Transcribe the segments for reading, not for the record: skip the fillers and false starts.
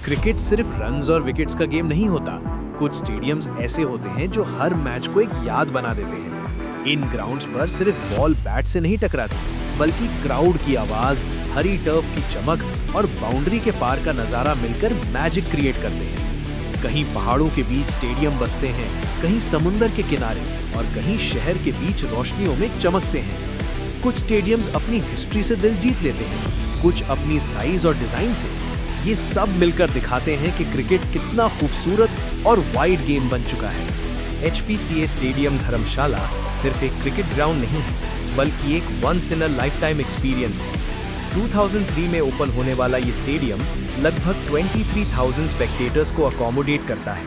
Cricket सिर्फ runs और wickets का गेम नहीं होता। कुछ स्टेडियम्स ऐसे होते हैं जो हर मैच को एक याद बना देते हैं। इन ग्राउंड्स पर सिर्फ बॉल बैट से नहीं टकराती, बल्कि क्राउड की आवाज, हरी टर्फ की चमक और बाउंड्री के पार का नजारा मिलकर मैजिक क्रिएट करते हैं। कहीं पहाड़ों के बीच स्टेडियम बसते हैं, कहीं समुंदर के किनारे और कहीं शहर के बीच रोशनियों में चमकते हैं। कुछ स्टेडियम्स अपनी हिस्ट्री से दिल जीत लेते हैं, कुछ अपनी साइज और डिजाइन से। ये सब मिलकर दिखाते हैं कि क्रिकेट कितना खूबसूरत और वाइड गेम बन चुका है। HPCA स्टेडियम धर्मशाला सिर्फ एक क्रिकेट ग्राउंड नहीं है, बल्कि एक once in a lifetime experience है। 2003 में ओपन होने वाला ये स्टेडियम लगभग 23,000 स्पेक्टेटर्स को अकोमोडेट करता है,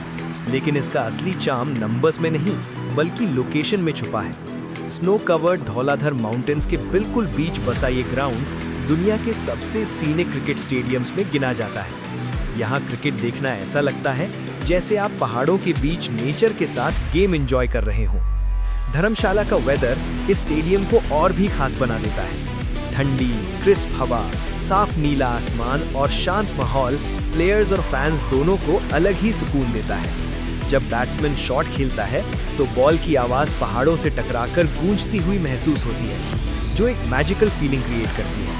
लेकिन इसका असली चार्म नंबर्स में नहीं, बल्कि लोकेशन में छुपा है। स्नो कवर्ड धौलाधर माउंटेन्स के बिल्कुल बीच बसा ये ग्राउंड दुनिया के सबसे सीनिक क्रिकेट स्टेडियम्स में गिना जाता है। यहाँ क्रिकेट देखना ऐसा लगता है जैसे आप पहाड़ों के बीच नेचर के साथ गेम एंजॉय कर रहे हो। धर्मशाला का वेदर इस स्टेडियम को और भी खास बना देता है। ठंडी, क्रिस्प हवा, साफ नीला आसमान और शांत माहौल प्लेयर्स और फैंस दोनों को अलग ही सुकून देता है। जब बैट्समैन शॉट खेलता है तो बॉल की आवाज पहाड़ों से टकराकर गूंजती हुई महसूस होती है, जो एक मैजिकल फीलिंग क्रिएट करती है।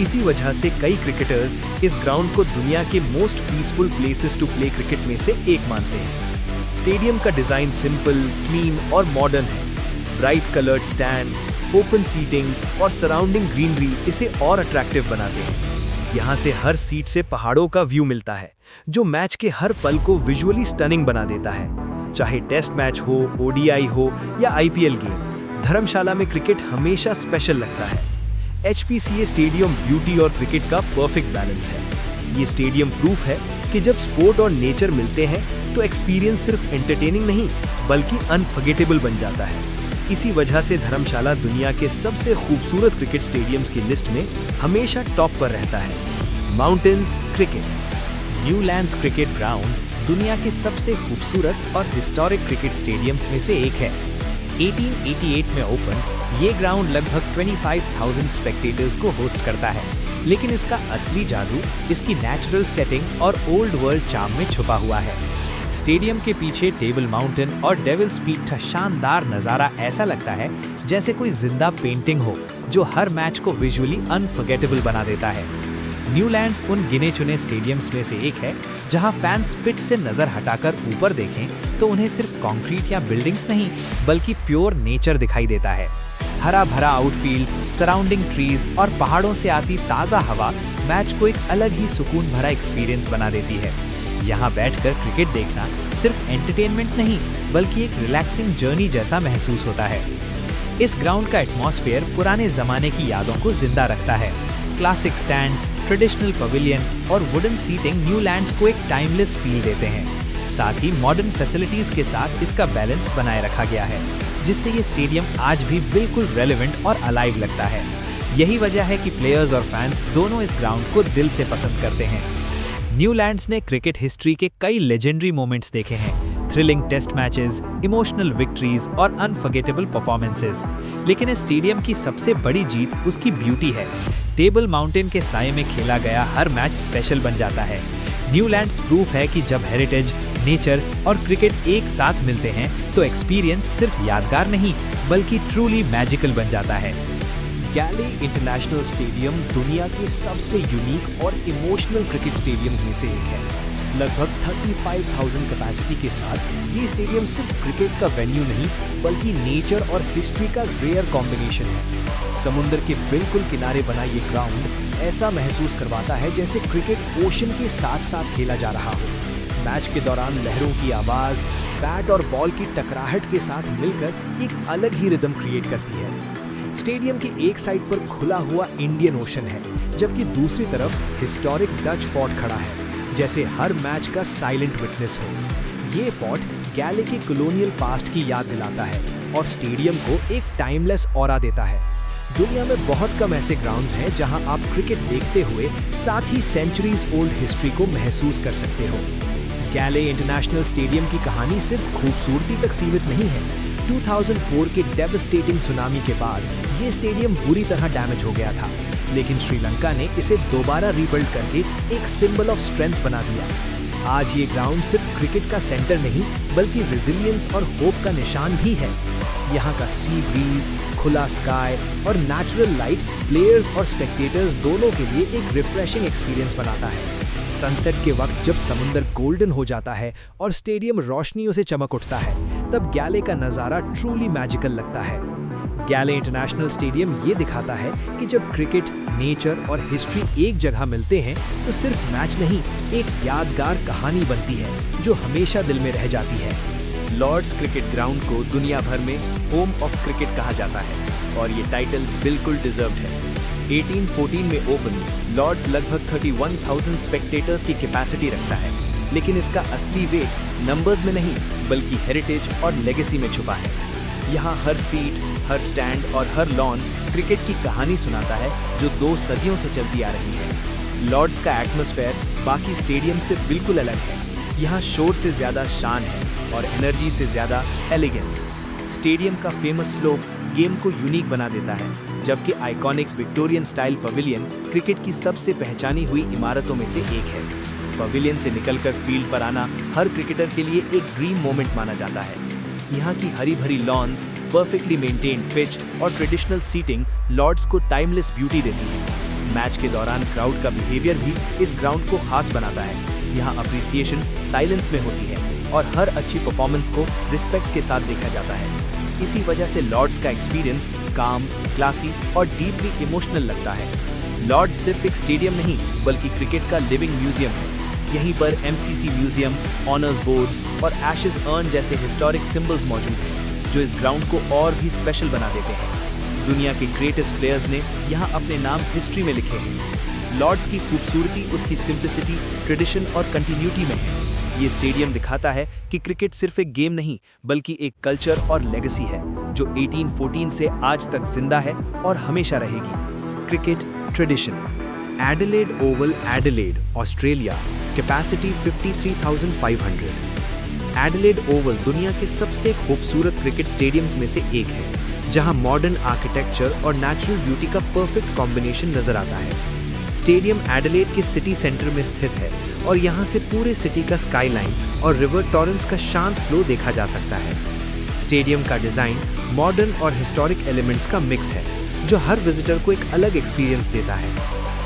इसी वजह से कई क्रिकेटर्स इस ग्राउंड को दुनिया के most peaceful places to play cricket में से एक मानते हैं। स्टेडियम का डिजाइन सिंपल, क्लीन और मॉडर्न है। Bright coloured stands, open seating और सराउंडिंग ग्रीनरी इसे और अट्रैक्टिव बनाते हैं। यहाँ से हर सीट से पहाड़ों का व्यू मिलता है, जो मैच के हर पल को विजुअली स्टनिंग बना देता है। चाहे टेस्ट मैच हो, ODI हो या IPL गेम, धर्मशाला में क्रिकेट हमेशा स्पेशल लगता है। HPCA स्टेडियम ब्यूटी और क्रिकेट का परफेक्ट बैलेंस है। ये स्टेडियम प्रूफ है कि जब स्पोर्ट और नेचर मिलते हैं तो एक्सपीरियंस सिर्फ एंटरटेनिंग नहीं, बल्कि अनफॉरगेटेबल बन जाता है। इसी वजह से धर्मशाला दुनिया के सबसे खूबसूरत क्रिकेट स्टेडियम्स की लिस्ट में हमेशा टॉप पर रहता है। Mountains cricket. Newlands cricket ground दुनिया के सबसे खूबसूरत और हिस्टोरिक क्रिकेट स्टेडियम्स में से एक है। 1888 में ओपन, ये ग्राउंड लगभग 25,000 स्पेक्टेटर्स को होस्ट करता है, लेकिन इसका असली जादू इसकी नेचुरल सेटिंग और ओल्ड वर्ल्ड चार्म में छुपा हुआ है। स्टेडियम के पीछे टेबल माउंटेन और डेविल्स पीक का शानदार नज़ारा ऐसा लगता है जैसे कोई जिंदा पेंटिंग हो, जो हर मैच को विजुअली अनफॉरगेटेबल बना देता है। न्यूलैंड्स उन गिने चुने स्टेडियम्स में से एक है जहां फैंस पिच से नजर हटाकर ऊपर देखें तो उन्हें सिर्फ कंक्रीट या बिल्डिंग्स नहीं, बल्कि प्योर नेचर दिखाई देता है। हरा भरा आउटफील्ड, सराउंडिंग ट्रीज और पहाड़ों से आती ताज़ा हवा मैच को एक अलग ही सुकून भरा एक्सपीरियंस बना देती है। यहाँ बैठकर क्रिकेट देखना सिर्फ एंटरटेनमेंट नहीं, बल्कि एक रिलैक्सिंग जर्नी जैसा महसूस होता है। इस ग्राउंड का एटमॉस्फेयर पुराने जमाने की यादों को जिंदा रखता है। क्लासिक स्टैंड्स, ट्रेडिशनल पवेलियन और वुडन सीटिंग न्यूलैंड्स को एक टाइमलेस फील देते हैं। साथ ही मॉडर्न फैसिलिटीज के साथ इसका बैलेंस बनाए रखा गया है, जिससे ये स्टेडियम आज भी बिल्कुल रेलेवेंट और अलाइव लगता है। यही वजह है कि प्लेयर्स और फैंस दोनों इस ग्राउंड को दिल से पसंद करते हैं। न्यूलैंड्स ने क्रिकेट हिस्ट्री के कई लेजेंडरी मोमेंट्स देखे हैं, thrilling test matches, emotional victories और अनफॉरगेटेबल परफॉर्मेंसेस। लेकिन इस स्टेडियम की सबसे बड़ी जीत उसकी ब्यूटी है। टेबल माउंटेन के साये में खेला गया हर मैच स्पेशल बन जाता है। न्यूलैंड्स प्रूफ है कि जब हेरिटेज, नेचर और क्रिकेट एक साथ मिलते हैं तो एक्सपीरियंस सिर्फ यादगार नहीं, बल्कि ट्रूली मैजिकल बन जाता है। गैले इंटरनेशनल स्टेडियम दुनिया के सबसे यूनिक और इमोशनल क्रिकेट स्टेडियम्स में से एक है। लगभग 35,000 कैपेसिटी के साथ ये स्टेडियम सिर्फ क्रिकेट का वेन्यू नहीं, बल्कि नेचर और हिस्ट्री का रेयर कॉम्बिनेशन है। समुद्र के बिल्कुल किनारे बना ये ग्राउंड ऐसा महसूस करवाता है जैसे क्रिकेट ओशन के साथ साथ खेला जा रहा हो। मैच के दौरान लहरों की आवाज बैट और बॉल की टकराहट के साथ मिलकर एक अलग ही रिदम क्रिएट करती है। स्टेडियम की एक साइड पर खुला हुआ इंडियन ओशन है, जबकि दूसरी तरफ हिस्टोरिक डच फोर्ट खड़ा है, जैसे हर मैच का साइलेंट विटनेस हो। ये फोर्ट गैले के कॉलोनियल पास्ट की याद दिलाता है और स्टेडियम को एक टाइमलेस ऑरा देता है। दुनिया में बहुत कम ऐसे ग्राउंड्स हैं जहां आप क्रिकेट देखते हुए साथ ही सेंचुरीज ओल्ड हिस्ट्री को महसूस कर सकते हो। गैले इंटरनेशनल स्टेडियम की कहानी सिर्फ खूबसूरती तक सीमित नहीं है। 2004 के डेवस्टेटिंग सुनामी के बाद ये स्टेडियम बुरी तरह डैमेज हो गया था। लेकिन श्रीलंका ने इसे दोबारा रीबिल्ड करके एक सिंबल ऑफ स्ट्रेंथ बना दिया। आज ये ग्राउंड सिर्फ क्रिकेट का सेंटर नहीं बल्कि रेजिलियंस और होप का निशान भी है। यहाँ का सी ब्रीज, खुला स्काई और नेचुरल लाइट प्लेयर्स और स्पेक्टेटर्स दोनों के लिए एक रिफ्रेशिंग एक्सपीरियंस बनाता है। सनसेट के वक्त जब समुंदर गोल्डन हो जाता है और स्टेडियम रोशनियों से चमक उठता है, तब गैले का नज़ारा ट्रूली मैजिकल लगता है। गैले इंटरनेशनल स्टेडियम ये दिखाता है कि जब क्रिकेट, नेचर और हिस्ट्री एक जगह मिलते हैं तो सिर्फ मैच नहीं, एक यादगार कहानी बनती है जो हमेशा दिल में रह जाती है। लॉर्ड्स क्रिकेट ग्राउंड को दुनिया भर में होम ऑफ क्रिकेट कहा जाता है और ये टाइटल बिल्कुल डिजर्व्ड है। 1814 में ओपन, लॉर्ड्स लगभग 31,000 स्पेक्टेटर्स की कैपेसिटी रखता है, लेकिन इसका असली वेट नंबर्स में नहीं बल्कि हेरिटेज और लेगेसी में छुपा है। यहाँ हर सीट, हर स्टैंड और हर लॉन क्रिकेट की कहानी सुनाता है जो 2 सदियों से चलती आ रही है। लॉर्ड्स का एटमॉस्फेयर बाकी स्टेडियम से बिल्कुल अलग है। यहाँ शोर से ज़्यादा शान है और एनर्जी से ज़्यादा एलिगेंस। स्टेडियम का फेमस स्लोप गेम को यूनिक बना देता है, जबकि iconic Victorian style pavilion cricket की सबसे पहचानी हुई इमारतों में से एक है। पवेलियन से निकलकर फील्ड पर आना हर क्रिकेटर के लिए एक ड्रीम मोमेंट माना जाता है। यहाँ की हरी भरी लॉन्स, परफेक्टली मेंटेन्ड पिच और ट्रेडिशनल सीटिंग लॉर्ड्स को टाइमलेस ब्यूटी देती है। मैच के दौरान क्राउड का बिहेवियर भी इस ग्राउंड को खास बनाता है। यहाँ अप्रिसिएशन साइलेंस में होती है और हर अच्छी परफॉर्मेंस को रिस्पेक्ट के साथ देखा जाता है। इसी वजह से लॉर्ड्स का एक्सपीरियंस काम, क्लासी और डीपली इमोशनल लगता है। लॉर्ड्स सिर्फ एक स्टेडियम नहीं बल्कि क्रिकेट का लिविंग म्यूजियम है। यहीं पर MCC म्यूजियम, ऑनर्स बोर्ड्स और एशेज अर्न जैसे हिस्टोरिक सिंबल्स मौजूद हैं, जो इस ग्राउंड को और भी स्पेशल बना देते हैं। दुनिया के ग्रेटेस्ट प्लेयर्स ने यहाँ अपने नाम हिस्ट्री में लिखे हैं। लॉर्ड्स की खूबसूरती उसकी सिंप्लिसिटी, ट्रेडिशन और कंटिन्यूटी में है। ये स्टेडियम दिखाता है कि क्रिकेट सिर्फ एक गेम नहीं बल्कि एक कल्चर और लेगेसी है जो 1814 से आज तक जिंदा है और हमेशा रहेगी। Cricket tradition. Adelaide Oval, Adelaide, Australia. Capacity 53,500। Adelaide Oval दुनिया के सबसे खूबसूरत क्रिकेट स्टेडियम्स में से एक है, जहां मॉडर्न आर्किटेक्चर और नेचुरल ब्यूटी का परफेक्ट कॉम्बिनेशन नजर आता है। स्टेडियम एडिलेड के सिटी सेंटर में स्थित है और यहां से पूरे सिटी का स्काईलाइन और रिवर टॉरेंस का शांत फ्लो देखा जा सकता है। स्टेडियम का डिजाइन मॉडर्न और हिस्टोरिक एलिमेंट्स का मिक्स है, जो हर विजिटर को एक अलग एक्सपीरियंस देता है।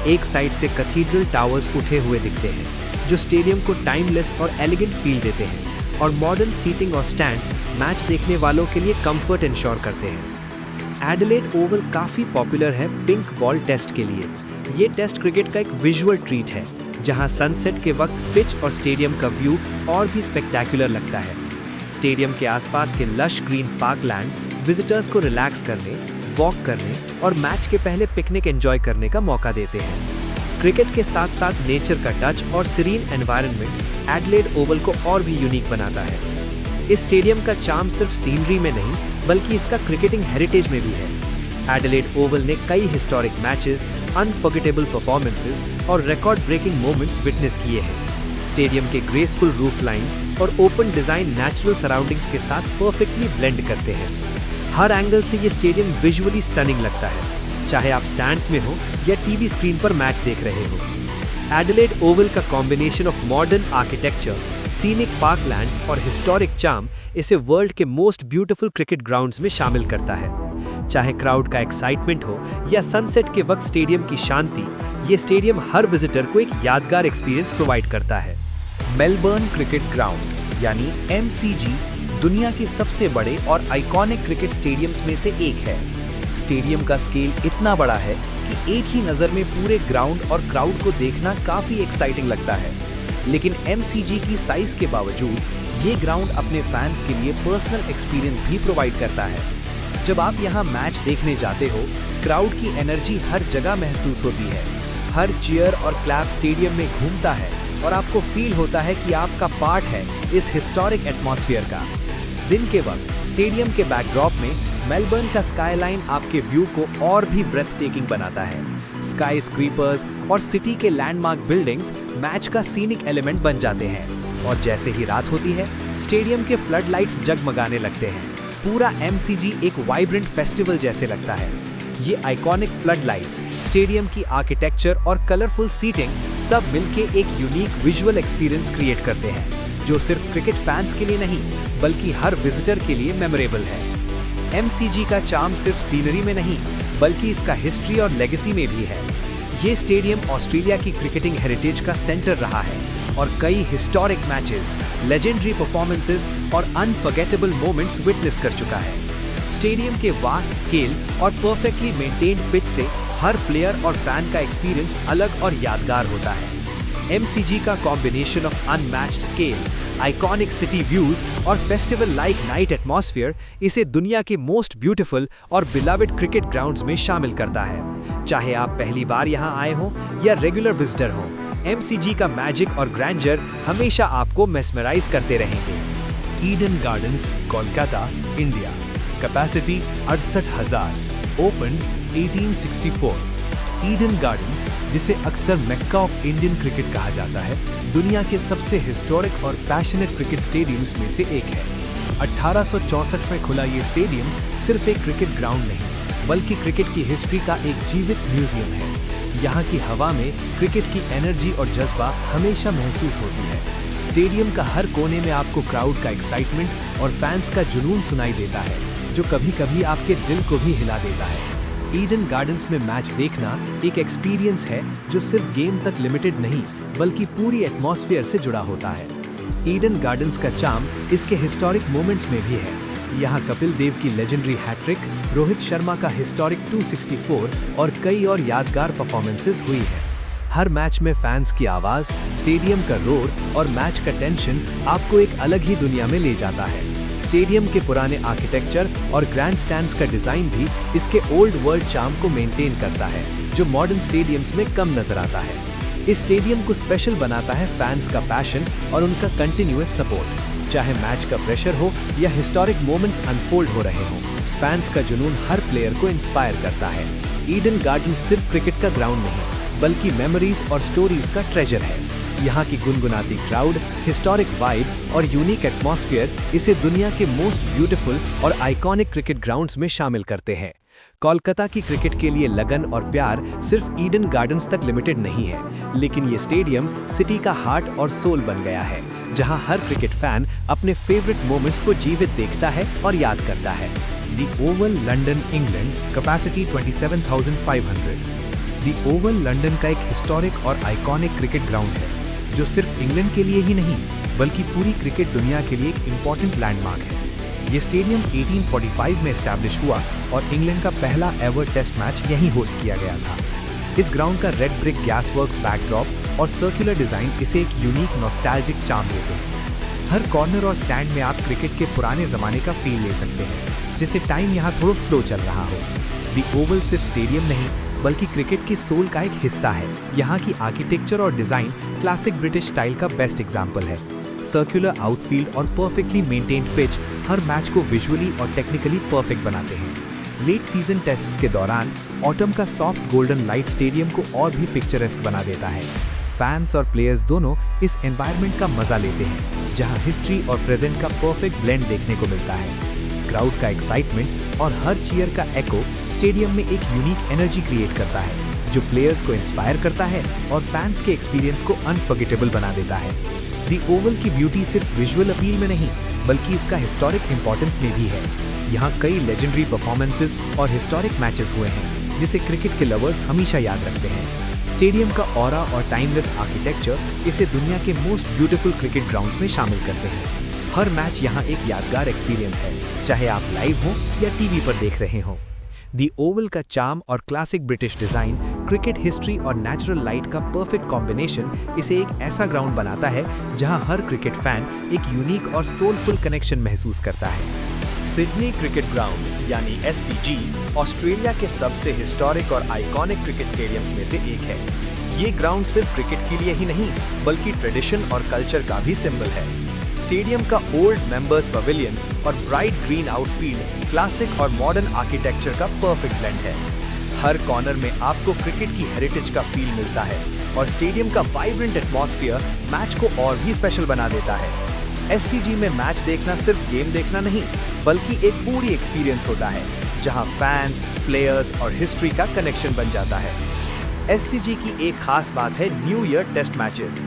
एक साइड से कैथीड्रल टावर्स उठे हुए दिखते हैं, जो स्टेडियम को टाइमलेस और एलिगेंट फील देते हैं, और मॉडर्न सीटिंग और स्टैंड्स मैच देखने वालों के लिए कंफर्ट इंश्योर करते हैं। एडिलेड ओवल काफ़ी पॉपुलर है पिंक बॉल टेस्ट के लिए। ये टेस्ट क्रिकेट का एक विजुअल ट्रीट है, जहां सनसेट के वक्त पिच और स्टेडियम का व्यू और भी स्पेक्टैकुलर लगता है। स्टेडियम के आसपास के लश ग्रीन पार्कलैंड्स विजिटर्स को रिलैक्स करने, वॉक करने और मैच के पहले पिकनिक एंजॉय करने का मौका देते हैं। क्रिकेट के साथ साथ नेचर का टच और सीरीन एनवायरनमेंट एडिलेड ओवल को और भी यूनिक बनाता है। इस स्टेडियम का चार्म सिर्फ सीनरी में नहीं बल्कि इसका क्रिकेटिंग हेरिटेज में भी है। एडिलेड ओवल ने कई हिस्टोरिक मैचेस, अनफॉरगेटेबल परफॉर्मेंसेस और रिकॉर्ड ब्रेकिंग मोमेंट्स विटनेस किए हैं। स्टेडियम के ग्रेसफुल रूफ लाइंस और ओपन डिजाइन नेचुरल सराउंडिंग्स के साथ परफेक्टली ब्लेंड करते हैं। हर एंगल से ये स्टेडियम विजुअली स्टनिंग लगता है, चाहे आप स्टैंड्स में हो या टीवी स्क्रीन पर मैच देख रहे हो। एडिलेड ओवल का combination of modern architecture, scenic parklands और हिस्टोरिक चार्म इसे वर्ल्ड के मोस्ट ब्यूटीफुल क्रिकेट ग्राउंड्स में शामिल करता है। चाहे क्राउड का एक्साइटमेंट हो या सनसेट के वक्त स्टेडियम की शांति, ये स्टेडियम हर विजिटर को एक यादगार एक्सपीरियंस प्रोवाइड करता है। मेलबर्न क्रिकेट ग्राउंड यानी MCG दुनिया के सबसे बड़े और आइकॉनिक क्रिकेट स्टेडियम्स में से एक है। स्टेडियम का स्केल इतना बड़ा है कि एक ही नज़र में पूरे ग्राउंड और क्राउड को देखना काफ़ी एक्साइटिंग लगता है। लेकिन MCG की साइज के बावजूद ये ग्राउंड अपने फैंस के लिए पर्सनल एक्सपीरियंस भी प्रोवाइड करता है। जब आप यहाँ मैच देखने जाते हो, क्राउड की एनर्जी हर जगह महसूस होती है। हर चीयर और क्लैप स्टेडियम में घूमता है और आपको फील होता है कि आपका पार्ट है इस हिस्टोरिक एटमॉस्फेयर का। दिन के वक्त स्टेडियम के बैकड्रॉप में मेलबर्न का स्काईलाइन आपके व्यू को और भी ब्रेथ टेकिंग बनाता है। स्काई स्क्रीपर्स और सिटी के लैंडमार्क बिल्डिंग्स मैच का सीनिक एलिमेंट बन जाते हैं और जैसे ही रात होती है, स्टेडियम के फ्लड लाइट्स जगमगाने लगते हैं। पूरा MCG एक वाइब्रेंट फेस्टिवल जैसे लगता है। ये आइकॉनिक फ्लड लाइट्स, स्टेडियम की आर्किटेक्चर और कलरफुल सीटिंग सब मिलके एक यूनिक विजुअल एक्सपीरियंस क्रिएट करते हैं, जो सिर्फ क्रिकेट फैंस के लिए नहीं बल्कि हर विजिटर के लिए मेमोरेबल है। MCG का चार्म सिर्फ सीनरी में नहीं बल्कि इसका हिस्ट्री और लेगेसी में भी है। ये स्टेडियम ऑस्ट्रेलिया की क्रिकेटिंग हेरिटेज का सेंटर रहा है और कई हिस्टोरिक मैचेस, लेजेंडरी परफॉर्मेंसेस और अनफॉरगेटेबल मोमेंट्स विटनेस कर चुका है। स्टेडियम के वास्ट स्केल और परफेक्टली मेंटेन्ड पिच से हर प्लेयर और फैन का एक्सपीरियंस अलग और यादगार होता है। MCG का combination of unmatched scale, iconic city views और फेस्टिवल लाइक नाइट एटमॉस्फेयर इसे दुनिया के मोस्ट ब्यूटीफुल और बिलवेड क्रिकेट ग्राउंड्स में शामिल करता है। चाहे आप पहली बार यहां आए हो या रेगुलर विजिटर हो, MCG का मैजिक और ग्रैंडर हमेशा आपको मेस्मराइज करते रहेंगे। Eden gardens, Kolkata, India. Capacity 68,000। Open 1864। Eden gardens, जिसे अक्सर मेक्का ऑफ इंडियन क्रिकेट कहा जाता है, दुनिया के सबसे हिस्टोरिक और पैशनेट क्रिकेट स्टेडियम्स में से एक है। 1864 में खुला ये स्टेडियम सिर्फ एक क्रिकेट ग्राउंड नहीं बल्कि क्रिकेट की हिस्ट्री का एक जीवित म्यूजियम है। यहाँ की हवा में क्रिकेट की एनर्जी और जज्बा हमेशा महसूस होती है। स्टेडियम का हर कोने में आपको क्राउड का एक्साइटमेंट और फैंस का जुनून सुनाई देता है, जो कभी कभी आपके दिल को भी हिला देता है। ईडन गार्डन्स में मैच देखना एक एक्सपीरियंस है जो सिर्फ गेम तक लिमिटेड नहीं बल्कि पूरी एटमॉस्फेयर से जुड़ा होता है। ईडन गार्डन्स का चार्म इसके हिस्टोरिक मोमेंट्स में भी है। यहाँ कपिल देव की लेजेंडरी हैट्रिक, रोहित शर्मा का हिस्टोरिक 264 और कई और यादगार परफॉर्मेंसेस हुई है। हर मैच में फैंस की आवाज, स्टेडियम का रोर और मैच का टेंशन आपको एक अलग ही दुनिया में ले जाता है। स्टेडियम के पुराने आर्किटेक्चर और ग्रैंड स्टैंड्स का डिजाइन भी इसके ओल्ड वर्ल्ड चार्म को मेंटेन करता है, जो मॉडर्न स्टेडियम्स में कम नजर आता है। इस स्टेडियम को स्पेशल बनाता है फैंस का पैशन और उनका कंटिन्यूअस सपोर्ट। चाहे मैच का प्रेशर हो या हिस्टोरिक मोमेंट्स अनफोल्ड हो रहे हों, फैंस का जुनून हर प्लेयर को इंस्पायर करता है। ईडन गार्डन सिर्फ क्रिकेट का ग्राउंड नहीं बल्कि मेमोरीज और स्टोरीज का ट्रेजर है। यहाँ की गुनगुनाती क्राउड, हिस्टोरिक वाइब और यूनिक एटमॉस्फेयर इसे दुनिया के मोस्ट ब्यूटीफुल और आइकॉनिक क्रिकेट ग्राउंड्स में शामिल करते हैं। कोलकाता की क्रिकेट के लिए लगन और प्यार सिर्फ ईडन गार्डन्स तक लिमिटेड नहीं है, लेकिन ये स्टेडियम सिटी का हार्ट और सोल बन गया है, जहाँ हर क्रिकेट फैन अपने फेवरेट मोमेंट्स को जीवित देखता है और याद करता है। दी ओवल, लंदन, इंग्लैंड। कैपेसिटी 27,500। दी ओवल लंदन का एक हिस्टोरिक और आइकॉनिक क्रिकेट ग्राउंड है, जो सिर्फ इंग्लैंड के लिए ही नहीं बल्कि पूरी क्रिकेट दुनिया के लिए एक इम्पॉर्टेंट लैंडमार्क है। ये स्टेडियम 1845 में एस्टैब्लिश हुआ और इंग्लैंड का पहला एवर टेस्ट मैच यहीं होस्ट किया गया था। इस ग्राउंड का red brick gas works backdrop और सर्कुलर डिजाइन इसे एक यूनिक नॉस्टैल्जिक चार्म देते हैं। हर कॉर्नर और स्टैंड में आप क्रिकेट के पुराने जमाने का फील ले सकते हैं, जिससे टाइम यहाँ थोड़ा स्लो चल रहा हो। दी ओवल सिर्फ स्टेडियम नहीं बल्कि क्रिकेट की सोल का एक हिस्सा है। यहाँ की आर्किटेक्चर और डिजाइन क्लासिक ब्रिटिश स्टाइल का बेस्ट एग्जाम्पल है। सर्कुलर आउटफील्ड और परफेक्टली मेंटेन्ड पिच हर मैच को विजुअली और टेक्निकली परफेक्ट बनाते हैं। लेट सीजन टेस्ट्स के दौरान ऑटम का सॉफ्ट गोल्डन लाइट स्टेडियम को और भी पिक्चरेस्क बना देता है। फैंस और प्लेयर्स दोनों इस एनवायरनमेंट का मजा लेते हैं, जहां हिस्ट्री और प्रेजेंट का परफेक्ट ब्लेंड देखने को मिलता है। क्राउड का एक्साइटमेंट और हर चीयर का एको स्टेडियम में एक यूनिक एनर्जी क्रिएट करता है, जो प्लेयर्स को इंस्पायर करता है और फैंस के एक्सपीरियंस को अनफॉरगेटेबल बना देता है। दी ओवल की ब्यूटी सिर्फ विजुअल अपील में नहीं बल्कि इसका हिस्टोरिक इंपॉर्टेंस में भी है। यहाँ कई लेजेंडरी परफॉर्मेंसेस और हिस्टोरिक मैचेस हुए हैं, जिसे क्रिकेट के लवर्स हमेशा याद रखते हैं। स्टेडियम का ऑरा और टाइमलेस आर्किटेक्चर इसे दुनिया के मोस्ट ब्यूटीफुल क्रिकेट ग्राउंड्स में शामिल करते हैं। हर मैच यहाँ एक यादगार एक्सपीरियंस है, चाहे आप लाइव हो या टीवी पर देख रहे हो। दी ओवल का चार्म और classic British design, cricket history और नेचुरल लाइट का परफेक्ट कॉम्बिनेशन इसे एक ऐसा ग्राउंड बनाता है जहां हर क्रिकेट फैन एक यूनिक और सोलफुल कनेक्शन महसूस करता है। सिडनी क्रिकेट ग्राउंड यानी SCG ऑस्ट्रेलिया के सबसे हिस्टोरिक और आइकॉनिक क्रिकेट स्टेडियम्स में से एक है। ये ग्राउंड सिर्फ क्रिकेट के लिए ही नहीं बल्कि ट्रेडिशन और कल्चर का भी सिंबल है। स्टेडियम का ओल्ड मेंबर्स पवेलियन और ब्राइट ग्रीन आउटफील्ड क्लासिक और मॉडर्न आर्किटेक्चर का परफेक्ट ब्लेंड है। हर कॉर्नर में आपको क्रिकेट की हेरिटेज का फील मिलता है और स्टेडियम का वाइब्रेंट एटमॉस्फेयर मैच को और भी स्पेशल बना देता है। SCG में मैच देखना सिर्फ गेम देखना नहीं बल्कि एक पूरी एक्सपीरियंस होता है, जहां फैंस, प्लेयर्स और हिस्ट्री का कनेक्शन बन जाता है। एससीजी की एक खास बात है न्यू ईयर टेस्ट मैचेस।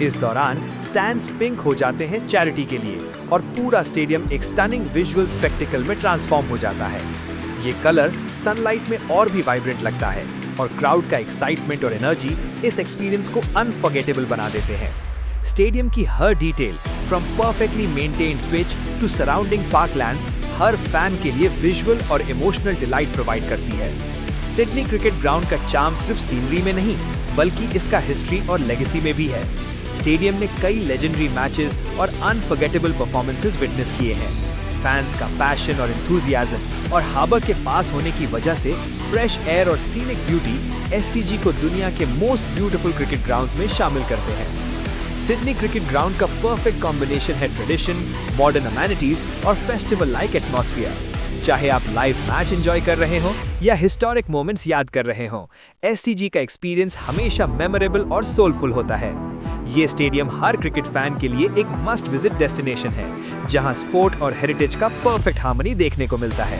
इस दौरान स्टैंड्स पिंक हो जाते हैं चैरिटी के लिए और पूरा स्टेडियम एक स्टनिंग विजुअल स्पेक्टिकल में ट्रांसफॉर्म हो जाता है। ये कलर सनलाइट में और भी वाइब्रेंट लगता है और क्राउड का एक्साइटमेंट और एनर्जी इस एक्सपीरियंस को अनफॉरगेटेबल बना देते हैं। स्टेडियम की हर detail, from perfectly maintained pitch to surrounding parklands, हर फैन के लिए विजुअल और इमोशनल डिलाइट प्रोवाइड करती है। सिडनी क्रिकेट ग्राउंड का चार्म सिर्फ सीनरी में नहीं, बल्कि इसका हिस्ट्री और लेगेसी में भी है। स्टेडियम ने कई लेजेंडरी मैचेस और अनफॉरगेटेबल परफॉर्मेंसेस विटनेस किए हैं। फैंस का पैशन और एंथुसियाज्म और हार्बर के पास होने की वजह से फ्रेश एयर और सीनिक ब्यूटी एससीजी को दुनिया के मोस्ट ब्यूटीफुल क्रिकेट ग्राउंड्स में शामिल करते हैं। सिडनी क्रिकेट ग्राउंड का परफेक्ट कॉम्बिनेशन है ट्रेडिशन, मॉडर्न अमेनिटीज और फेस्टिवल लाइक एटमॉस्फेयर। चाहे आप लाइव मैच एंजॉय कर रहे हो या हिस्टोरिक मोमेंट्स याद कर रहे हो, एससीजी का एक्सपीरियंस हमेशा मेमोरेबल और सोलफुल होता है। ये स्टेडियम हर क्रिकेट फैन के लिए एक मस्ट विजिट डेस्टिनेशन है, जहां स्पोर्ट और हेरिटेज का परफेक्ट हार्मनी देखने को मिलता है।